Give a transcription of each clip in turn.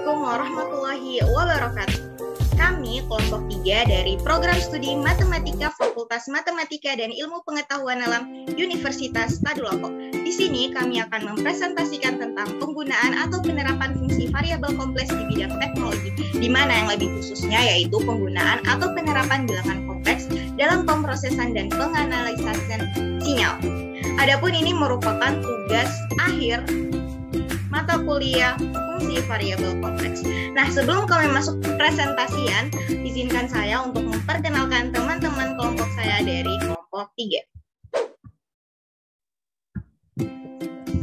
Assalamualaikum warahmatullahi wabarakatuh. Kami kelompok 3 dari Program Studi Matematika Fakultas Matematika dan Ilmu Pengetahuan Alam Universitas Tadulako. Di sini kami akan mempresentasikan tentang penggunaan atau penerapan fungsi variabel kompleks di bidang teknologi, di mana yang lebih khususnya yaitu penggunaan atau penerapan bilangan kompleks dalam pemrosesan dan penganalisan sinyal. Adapun ini merupakan tugas akhir mata kuliah fungsi variabel kompleks. Nah, sebelum kami masuk presentasian, izinkan saya untuk memperkenalkan teman-teman kelompok saya dari kelompok 3.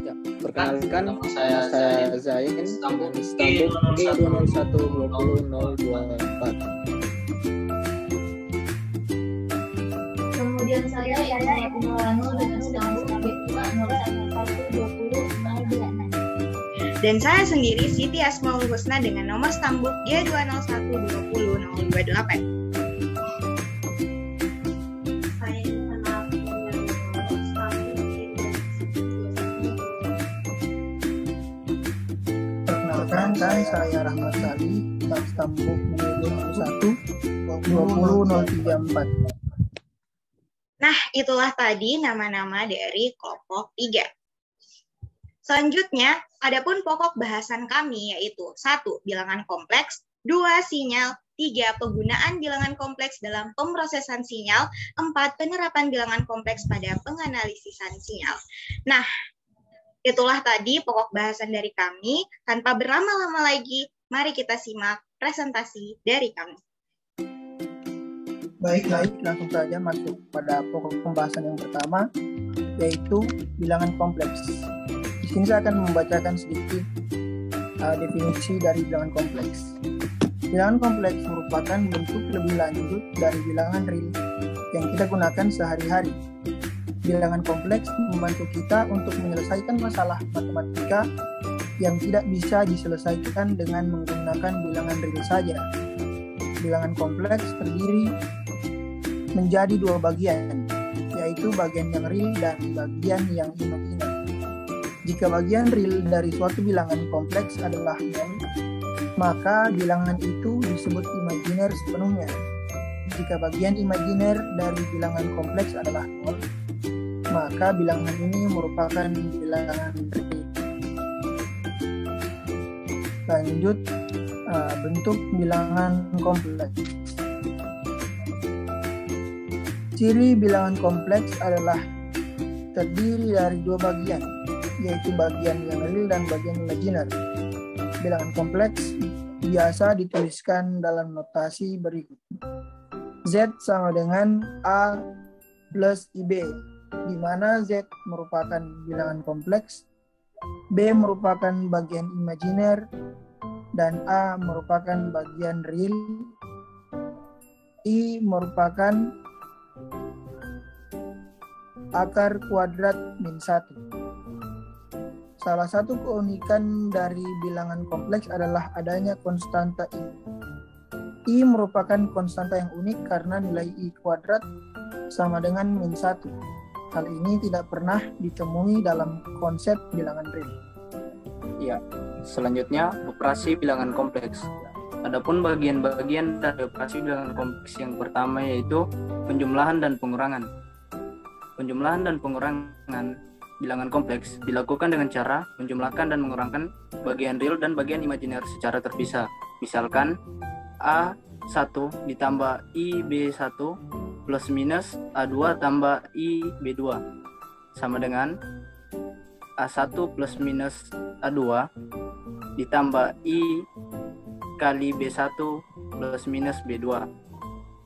Ya, perkenalkan, nama saya Zain, stambuk G201202024. Kemudian saya Mulano dengan stambuk G201202026. Dan saya sendiri Siti Asmaul Husna dengan nomor stambuk G201202028. Perkenalkan, saya Rahmat Sali, stambuk G2012034. Nah, itulah tadi nama-nama dari kelompok 3. Selanjutnya, adapun pokok bahasan kami yaitu 1. Bilangan kompleks, 2. Sinyal, 3. Penggunaan bilangan kompleks dalam pemrosesan sinyal, 4. Penerapan bilangan kompleks pada penganalisisan sinyal. Nah, itulah tadi pokok bahasan dari kami. Tanpa berlama-lama lagi, mari kita simak presentasi dari kami. Baik, langsung saja masuk pada pokok pembahasan yang pertama, yaitu bilangan kompleks. Di sini saya akan membacakan sedikit definisi dari bilangan kompleks. Bilangan kompleks merupakan bentuk lebih lanjut dari bilangan real yang kita gunakan sehari-hari. Bilangan kompleks membantu kita untuk menyelesaikan masalah matematika yang tidak bisa diselesaikan dengan menggunakan bilangan real saja. Bilangan kompleks terdiri menjadi 2 bagian, yaitu bagian yang real dan bagian yang imajiner. Jika bagian real dari suatu bilangan kompleks adalah 0, maka bilangan itu disebut imajiner sepenuhnya. Jika bagian imajiner dari bilangan kompleks adalah 0, maka bilangan ini merupakan bilangan real. Lanjut, bentuk bilangan kompleks. Ciri bilangan kompleks adalah terdiri dari 2 bagian, yaitu bagian yang real dan bagian imajiner. Bilangan kompleks biasa dituliskan dalam notasi berikut. Z sama dengan A plus IB, di mana Z merupakan bilangan kompleks, B merupakan bagian imajiner, dan A merupakan bagian real, I merupakan akar kuadrat min 1. Salah satu keunikan dari bilangan kompleks adalah adanya konstanta I. I merupakan konstanta yang unik karena nilai I kuadrat sama dengan min 1. Hal ini tidak pernah ditemui dalam konsep bilangan real. Ya, selanjutnya operasi bilangan kompleks. Adapun bagian-bagian dari operasi bilangan kompleks yang pertama yaitu penjumlahan dan pengurangan. Penjumlahan dan pengurangan bilangan kompleks dilakukan dengan cara menjumlahkan dan mengurangkan bagian real dan bagian imajiner secara terpisah. Misalkan A1 ditambah IB1 plus minus A2 tambah IB2 sama dengan A1 plus minus A2 ditambah I kali B1 plus minus B2.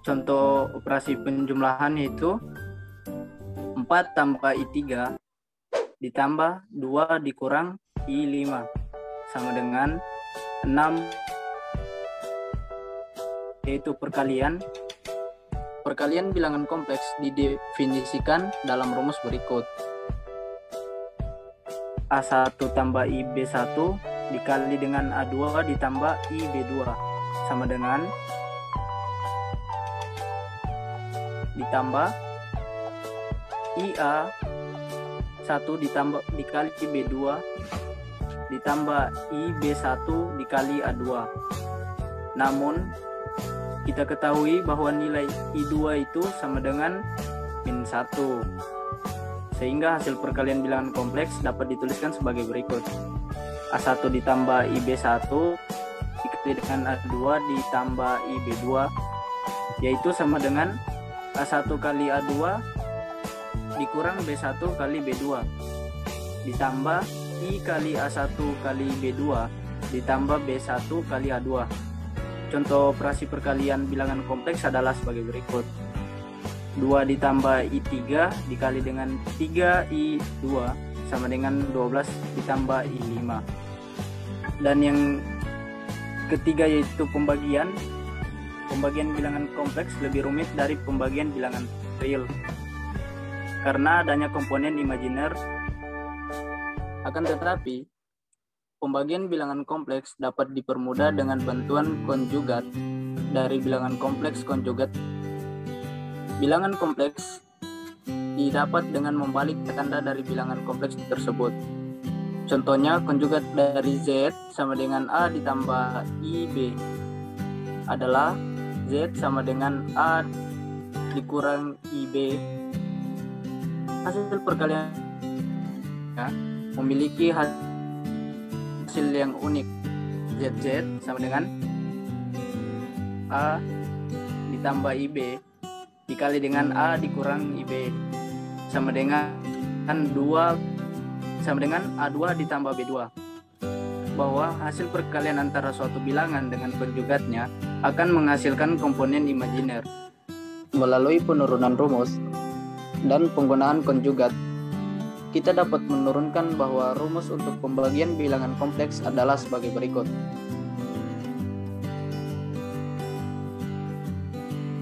Contoh operasi penjumlahan yaitu 4 tambah I3 ditambah 2 dikurang I5 sama dengan 6, yaitu perkalian. Perkalian bilangan kompleks didefinisikan dalam rumus berikut. A1 tambah IB1 dikali dengan A2 ditambah IB2 sama dengan ditambah IA 1 ditambah dikali B2 ditambah IB1 dikali A2. Namun, kita ketahui bahwa nilai I2 itu sama dengan min 1. Sehingga hasil perkalian bilangan kompleks dapat dituliskan sebagai berikut. A1 ditambah IB1 dikali dengan A2 ditambah IB2, yaitu sama dengan A1 kali A2 dikurang B1 kali B2 ditambah I kali A1 kali B2 ditambah B1 kali A2. Contoh operasi perkalian bilangan kompleks adalah sebagai berikut. 2 ditambah I3 dikali dengan 3I2 sama dengan 12 ditambah I5. Dan yang ketiga yaitu pembagian. Pembagian bilangan kompleks lebih rumit dari pembagian bilangan real karena adanya komponen imajiner. Akan tetapi, pembagian bilangan kompleks dapat dipermudah dengan bantuan konjugat dari bilangan kompleks konjugat. Bilangan kompleks didapat dengan membalik tanda dari bilangan kompleks tersebut. Contohnya, konjugat dari Z sama dengan A ditambah IB adalah Z sama dengan A dikurang IB. Hasil perkalian memiliki hasil yang unik. ZZ sama dengan A ditambah IB dikali dengan A dikurang IB sama dengan 2 sama dengan A2 ditambah B2. Bahwa hasil perkalian antara suatu bilangan dengan konjugatnya akan menghasilkan komponen imajiner. Melalui penurunan rumus dan penggunaan konjugat, kita dapat menurunkan bahwa rumus untuk pembagian bilangan kompleks adalah sebagai berikut.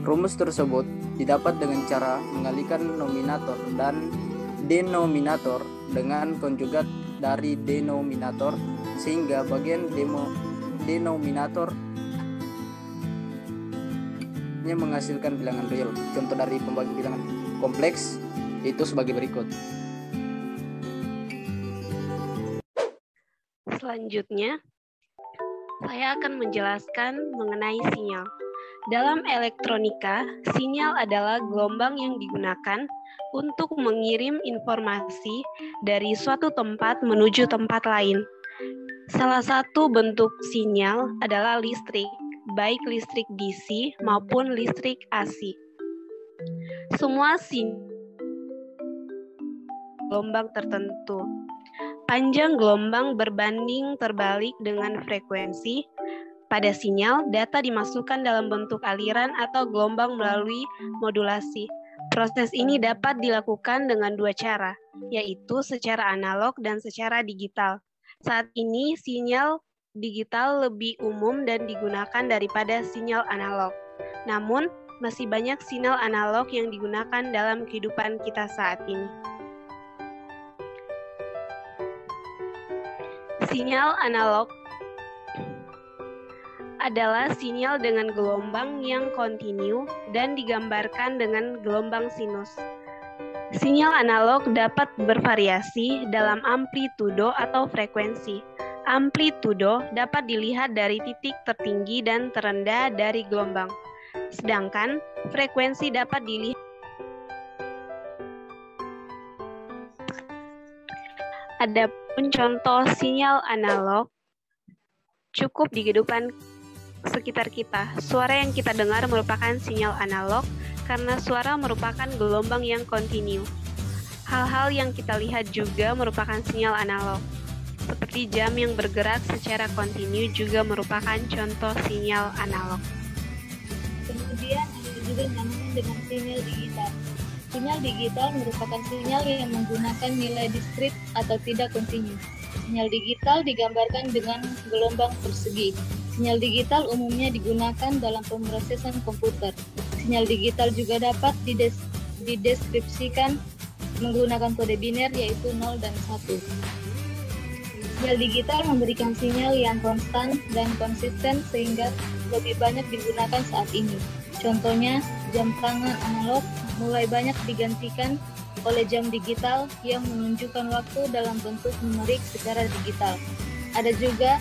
Rumus tersebut didapat dengan cara mengalihkan nominator dan denominator dengan konjugat dari denominator sehingga bagian denominator menghasilkan bilangan real. Contoh dari pembagian bilangan kompleks itu sebagai berikut. Selanjutnya, saya akan menjelaskan mengenai sinyal. Dalam elektronika, sinyal adalah gelombang yang digunakan untuk mengirim informasi dari suatu tempat menuju tempat lain. Salah satu bentuk sinyal adalah listrik, baik listrik DC maupun listrik AC. Semua sinyal gelombang tertentu. Panjang gelombang berbanding terbalik dengan frekuensi. Pada sinyal, data dimasukkan dalam bentuk aliran atau gelombang melalui modulasi. Proses ini dapat dilakukan dengan dua cara, yaitu secara analog dan secara digital. Saat ini, sinyal digital lebih umum dan digunakan daripada sinyal analog. Namun, masih banyak sinyal analog yang digunakan dalam kehidupan kita saat ini. Sinyal analog adalah sinyal dengan gelombang yang kontinu dan digambarkan dengan gelombang sinus. Sinyal analog dapat bervariasi dalam amplitudo atau frekuensi. Amplitudo dapat dilihat dari titik tertinggi dan terendah dari gelombang. Sedangkan frekuensi dapat dilihat. Adapun contoh sinyal analog cukup di kehidupan sekitar kita. Suara yang kita dengar merupakan sinyal analog karena suara merupakan gelombang yang kontinu. Hal-hal yang kita lihat juga merupakan sinyal analog. Seperti jam yang bergerak secara kontinu juga merupakan contoh sinyal analog. Kemudian ada juga namanya dengan sinyal digital. Sinyal digital merupakan sinyal yang menggunakan nilai diskrit atau tidak kontinu. Sinyal digital digambarkan dengan gelombang persegi. Sinyal digital umumnya digunakan dalam pemrosesan komputer. Sinyal digital juga dapat dideskripsikan menggunakan kode biner yaitu 0 dan 1. Sinyal digital memberikan sinyal yang konstan dan konsisten sehingga lebih banyak digunakan saat ini. Contohnya, jam tangan analog mulai banyak digantikan oleh jam digital yang menunjukkan waktu dalam bentuk numerik secara digital. Ada juga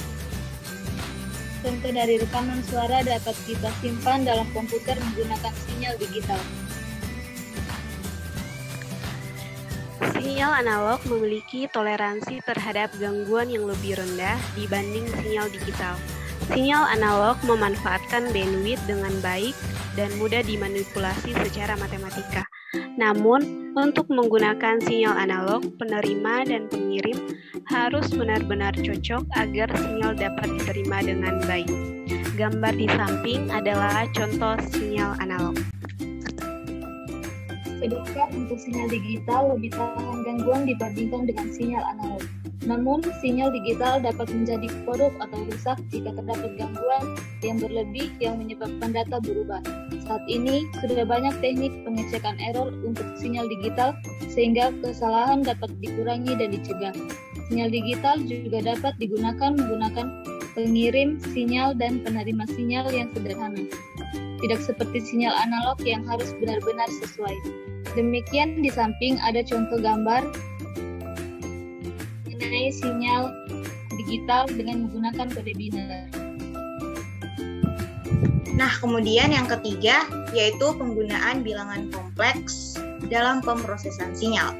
contoh dari rekaman suara dapat kita simpan dalam komputer menggunakan sinyal digital. Sinyal analog memiliki toleransi terhadap gangguan yang lebih rendah dibanding sinyal digital. Sinyal analog memanfaatkan bandwidth dengan baik dan mudah dimanipulasi secara matematika. Namun, untuk menggunakan sinyal analog, penerima dan pengirim harus benar-benar cocok agar sinyal dapat diterima dengan baik. Gambar di samping adalah contoh sinyal analog. Sedangkan untuk sinyal digital lebih tahan gangguan dibandingkan dengan sinyal analog. Namun, sinyal digital dapat menjadi korup atau rusak jika terdapat gangguan yang berlebih yang menyebabkan data berubah. Saat ini, sudah banyak teknik pengecekan error untuk sinyal digital sehingga kesalahan dapat dikurangi dan dicegah. Sinyal digital juga dapat digunakan menggunakan pengirim sinyal dan penerima sinyal yang sederhana. Tidak seperti sinyal analog yang harus benar-benar sesuai. Demikian di samping ada contoh gambar mengenai sinyal digital dengan menggunakan kode biner. Nah, kemudian yang ketiga yaitu penggunaan bilangan kompleks dalam pemrosesan sinyal.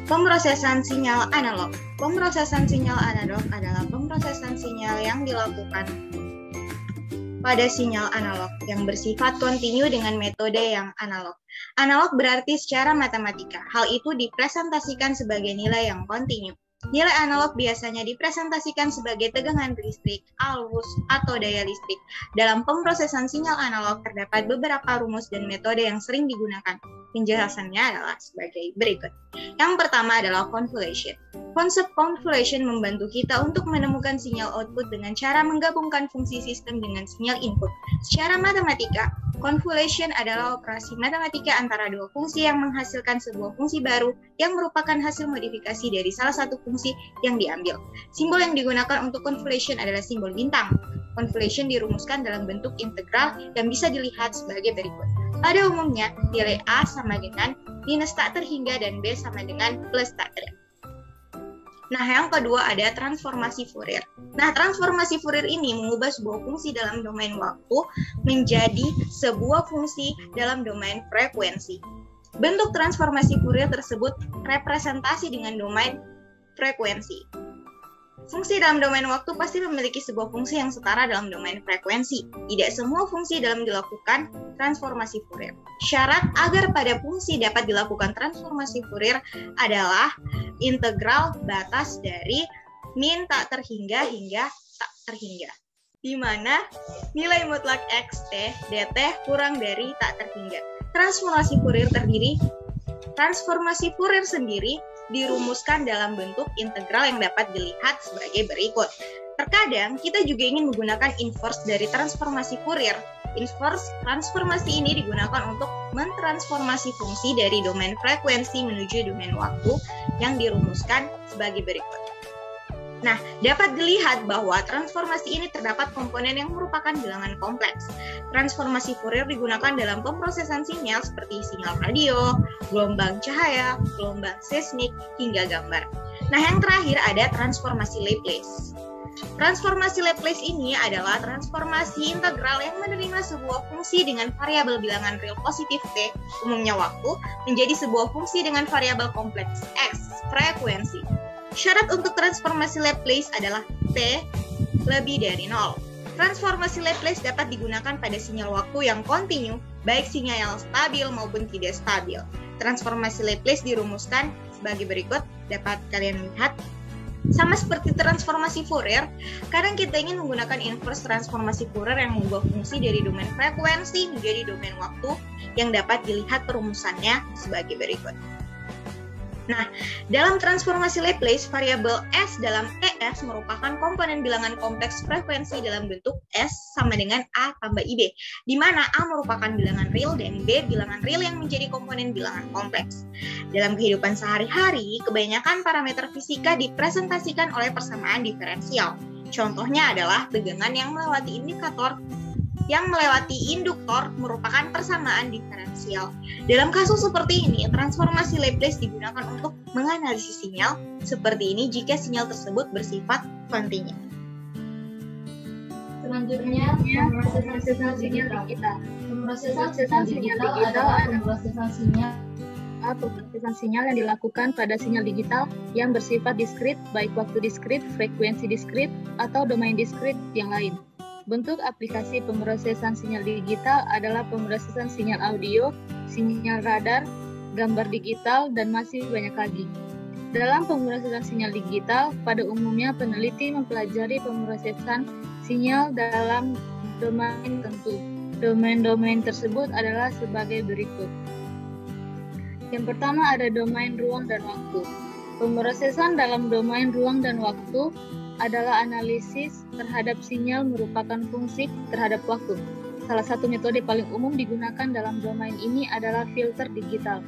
Pemrosesan sinyal analog. Pemrosesan sinyal analog adalah pemrosesan sinyal yang dilakukan pada sinyal analog yang bersifat kontinu dengan metode yang analog. Analog berarti secara matematika. Hal itu dipresentasikan sebagai nilai yang kontinu. Nilai analog biasanya dipresentasikan sebagai tegangan listrik, arus, atau daya listrik. Dalam pemrosesan sinyal analog terdapat beberapa rumus dan metode yang sering digunakan. Penjelasannya adalah sebagai berikut. Yang pertama adalah convolution. Konsep convolution membantu kita untuk menemukan sinyal output dengan cara menggabungkan fungsi sistem dengan sinyal input. Secara matematika, convolution adalah operasi matematika antara dua fungsi yang menghasilkan sebuah fungsi baru yang merupakan hasil modifikasi dari salah satu fungsi yang diambil. Simbol yang digunakan untuk convolution adalah simbol bintang. Convolution dirumuskan dalam bentuk integral yang bisa dilihat sebagai berikut. Pada umumnya, nilai A sama dengan minus tak terhingga dan B sama dengan plus tak terhingga. Nah, yang kedua ada transformasi Fourier. Nah, transformasi Fourier ini mengubah sebuah fungsi dalam domain waktu menjadi sebuah fungsi dalam domain frekuensi. Bentuk transformasi Fourier tersebut representasi dengan domain frekuensi. Fungsi dalam domain waktu pasti memiliki sebuah fungsi yang setara dalam domain frekuensi. Tidak semua fungsi dalam dilakukan transformasi Fourier. Syarat agar pada fungsi dapat dilakukan transformasi Fourier adalah integral batas dari min tak terhingga hingga tak terhingga, di mana nilai mutlak xt dt kurang dari tak terhingga. Transformasi Fourier sendiri dirumuskan dalam bentuk integral yang dapat dilihat sebagai berikut. Terkadang kita juga ingin menggunakan inverse dari transformasi Fourier. Inverse transformasi ini digunakan untuk mentransformasi fungsi dari domain frekuensi menuju domain waktu yang dirumuskan sebagai berikut. Nah, dapat dilihat bahwa transformasi ini terdapat komponen yang merupakan bilangan kompleks. Transformasi Fourier digunakan dalam pemrosesan sinyal seperti sinyal radio, gelombang cahaya, gelombang seismik, hingga gambar. Nah, yang terakhir ada transformasi Laplace. Transformasi Laplace ini adalah transformasi integral yang menerima sebuah fungsi dengan variabel bilangan real positif t, umumnya waktu, menjadi sebuah fungsi dengan variabel kompleks x, frekuensi. Syarat untuk transformasi Laplace adalah t lebih dari 0. Transformasi Laplace dapat digunakan pada sinyal waktu yang kontinu, baik sinyal yang stabil maupun tidak stabil. Transformasi Laplace dirumuskan sebagai berikut, dapat kalian lihat. Sama seperti transformasi Fourier, kadang kita ingin menggunakan inverse transformasi Fourier yang mengubah fungsi dari domain frekuensi menjadi domain waktu yang dapat dilihat perumusannya sebagai berikut. Nah, dalam transformasi Laplace, variabel S dalam ES merupakan komponen bilangan kompleks frekuensi dalam bentuk S sama dengan A tambah IB, di mana A merupakan bilangan real dan B bilangan real yang menjadi komponen bilangan kompleks. Dalam kehidupan sehari-hari, kebanyakan parameter fisika dipresentasikan oleh persamaan diferensial. Contohnya adalah tegangan yang melewati induktor merupakan persamaan diferensial. Dalam kasus seperti ini, transformasi Laplace digunakan untuk menganalisis sinyal seperti ini jika sinyal tersebut bersifat kontinu. Selanjutnya, pemrosesan sinyal digital. Pemrosesan sinyal digital adalah pemrosesan sinyal yang dilakukan pada sinyal digital yang bersifat diskrit, baik waktu diskrit, frekuensi diskrit, atau domain diskrit yang lain. Bentuk aplikasi pemrosesan sinyal digital adalah pemrosesan sinyal audio, sinyal radar, gambar digital, dan masih banyak lagi. Dalam pemrosesan sinyal digital, pada umumnya peneliti mempelajari pemrosesan sinyal dalam domain tertentu. Domain-domain tersebut adalah sebagai berikut. Yang pertama ada domain ruang dan waktu. Pemrosesan dalam domain ruang dan waktu adalah analisis terhadap sinyal merupakan fungsi terhadap waktu. Salah satu metode paling umum digunakan dalam domain ini adalah filter digital.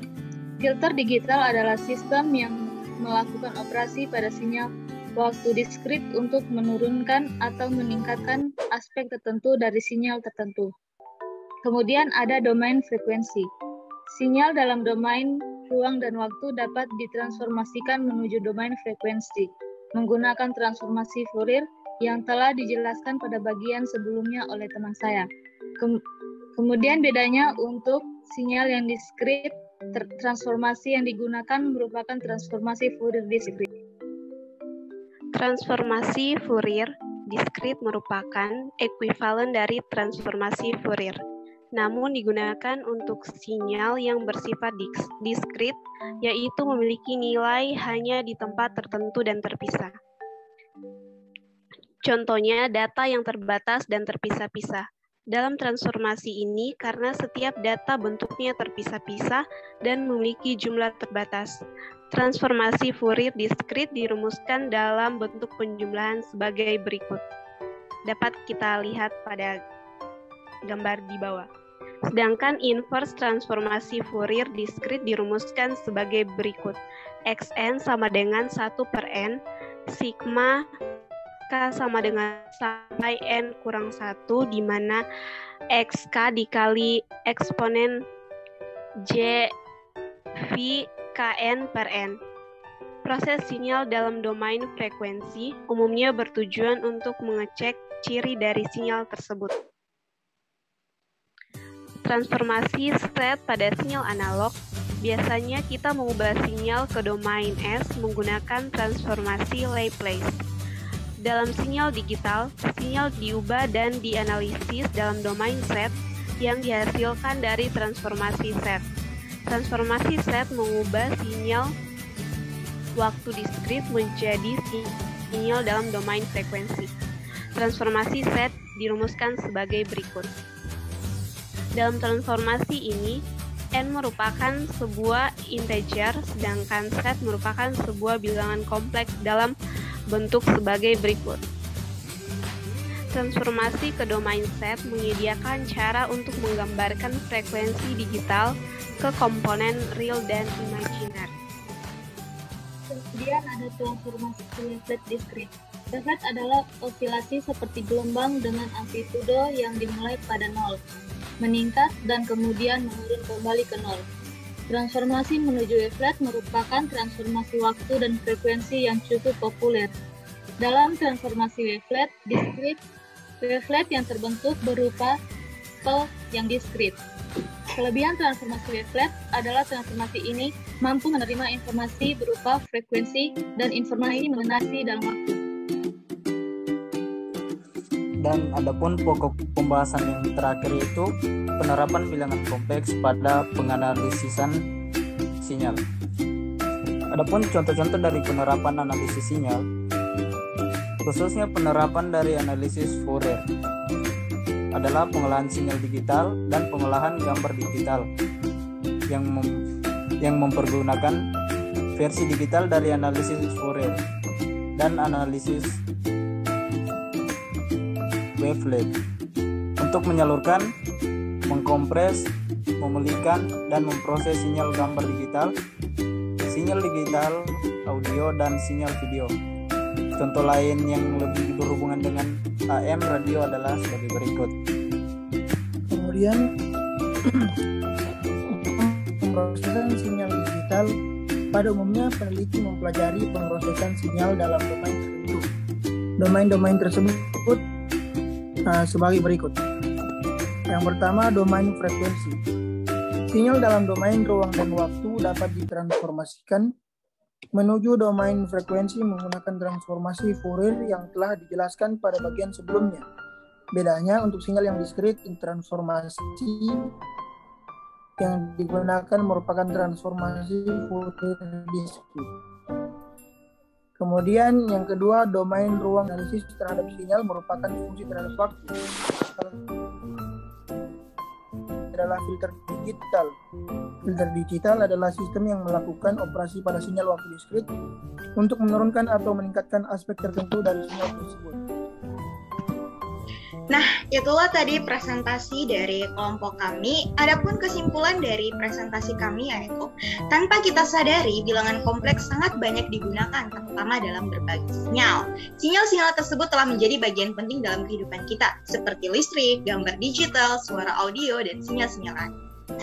Filter digital adalah sistem yang melakukan operasi pada sinyal waktu diskrit untuk menurunkan atau meningkatkan aspek tertentu dari sinyal tertentu. Kemudian ada domain frekuensi. Sinyal dalam domain ruang dan waktu dapat ditransformasikan menuju domain frekuensi menggunakan transformasi Fourier yang telah dijelaskan pada bagian sebelumnya oleh teman saya. Kemudian bedanya untuk sinyal yang diskrit, transformasi yang digunakan merupakan transformasi Fourier diskrit. Transformasi Fourier diskrit merupakan ekuivalen dari transformasi Fourier, namun digunakan untuk sinyal yang bersifat diskrit, yaitu memiliki nilai hanya di tempat tertentu dan terpisah. Contohnya, data yang terbatas dan terpisah-pisah. Dalam transformasi ini, karena setiap data bentuknya terpisah-pisah dan memiliki jumlah terbatas, transformasi Fourier diskrit dirumuskan dalam bentuk penjumlahan sebagai berikut. Dapat kita lihat pada gambar di bawah. Sedangkan inverse transformasi Fourier diskrit dirumuskan sebagai berikut. Xn sama dengan 1/n, sigma K sama dengan sampai N kurang 1, di mana XK dikali eksponen J V Kn per N. Proses sinyal dalam domain frekuensi umumnya bertujuan untuk mengecek ciri dari sinyal tersebut. Transformasi set pada sinyal analog, biasanya kita mengubah sinyal ke domain S menggunakan transformasi Laplace. Dalam sinyal digital, sinyal diubah dan dianalisis dalam domain set yang dihasilkan dari transformasi set. Transformasi set mengubah sinyal waktu diskrit menjadi sinyal dalam domain frekuensi. Transformasi set dirumuskan sebagai berikut. Dalam transformasi ini, N merupakan sebuah integer, sedangkan set merupakan sebuah bilangan kompleks dalam bentuk sebagai berikut. Transformasi ke domain set menyediakan cara untuk menggambarkan frekuensi digital ke komponen real dan imajiner. Kemudian ada transformasi Wavlet diskrit. Wavlet adalah osilasi seperti gelombang dengan amplitudo yang dimulai pada 0, meningkat dan kemudian menurun kembali ke 0. Transformasi menuju wavlet merupakan transformasi waktu dan frekuensi yang cukup populer. Dalam transformasi wavlet diskrit, wavlet yang terbentuk berupa spell yang diskrit. Kelebihan transformasi wavlet adalah transformasi ini mampu menerima informasi berupa frekuensi dan informasi mengenai dalam waktu. Dan adapun pokok pembahasan yang terakhir itu penerapan bilangan kompleks pada penganalisisan sinyal. Adapun contoh-contoh dari penerapan analisis sinyal, khususnya penerapan dari analisis Fourier, adalah pengolahan sinyal digital dan pengolahan gambar digital yang mempergunakan versi digital dari analisis Fourier dan analisis Wavlet untuk menyalurkan, mengkompres, memulihkan, dan memproses sinyal gambar digital, sinyal digital, audio, dan sinyal video. Contoh lain yang lebih berhubungan dengan AM radio adalah sebagai berikut. Kemudian pemrosesan sinyal digital, pada umumnya peneliti mempelajari pemrosesan sinyal dalam domain tertentu. Domain-domain tersebut sebagai berikut. Yang pertama, domain frekuensi. Sinyal dalam domain ruang dan waktu dapat ditransformasikan menuju domain frekuensi menggunakan transformasi Fourier yang telah dijelaskan pada bagian sebelumnya. Bedanya untuk sinyal yang diskrit, transformasi yang digunakan merupakan transformasi Fourier diskrit. Kemudian yang kedua, domain ruang analisis terhadap sinyal merupakan fungsi terhadap waktu. Adalah filter digital. Filter digital adalah sistem yang melakukan operasi pada sinyal waktu diskrit untuk menurunkan atau meningkatkan aspek tertentu dari sinyal tersebut. Nah, itulah tadi presentasi dari kelompok kami. Adapun kesimpulan dari presentasi kami yaitu, tanpa kita sadari, bilangan kompleks sangat banyak digunakan, terutama dalam berbagi sinyal. Sinyal-sinyal tersebut telah menjadi bagian penting dalam kehidupan kita, seperti listrik, gambar digital, suara audio, dan sinyal-sinyal lain.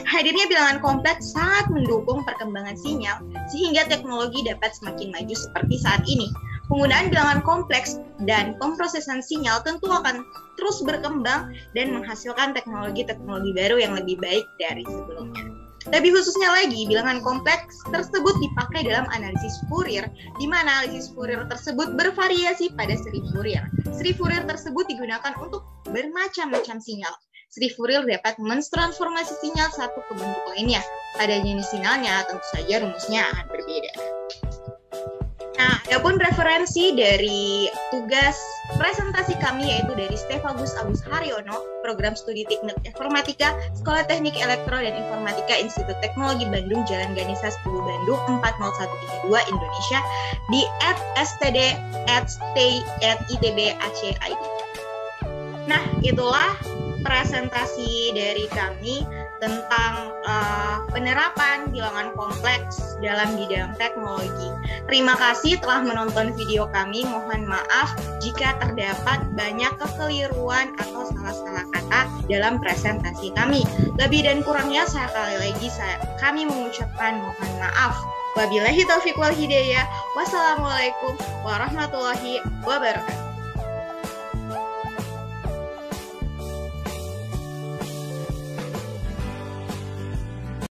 Hadirnya bilangan kompleks sangat mendukung perkembangan sinyal, sehingga teknologi dapat semakin maju seperti saat ini. Penggunaan bilangan kompleks dan pemrosesan sinyal tentu akan terus berkembang dan menghasilkan teknologi-teknologi baru yang lebih baik dari sebelumnya. Lebih khususnya lagi, bilangan kompleks tersebut dipakai dalam analisis Fourier, di mana analisis Fourier tersebut bervariasi pada seri Fourier. Seri Fourier tersebut digunakan untuk bermacam-macam sinyal. Seri Fourier dapat mentransformasi sinyal satu ke bentuk lainnya. Pada jenis sinyalnya, tentu saja rumusnya akan berbeda. Nah, adapun referensi dari tugas presentasi kami yaitu dari Stefagus Agus Haryono, Program Studi Teknik Informatika, Sekolah Teknik Elektro dan Informatika Institut Teknologi Bandung, Jalan Ganesha 10 Bandung 40132 Indonesia di @std@itb.ac.id. Nah, itulah presentasi dari kami tentang penerapan bilangan kompleks dalam bidang teknologi. Terima kasih telah menonton video kami. Mohon maaf jika terdapat banyak kekeliruan atau salah-salah kata dalam presentasi kami. Lebih dan kurangnya kami mengucapkan mohon maaf. Wabillahi taufiq wal hidayah. Wassalamualaikum warahmatullahi wabarakatuh.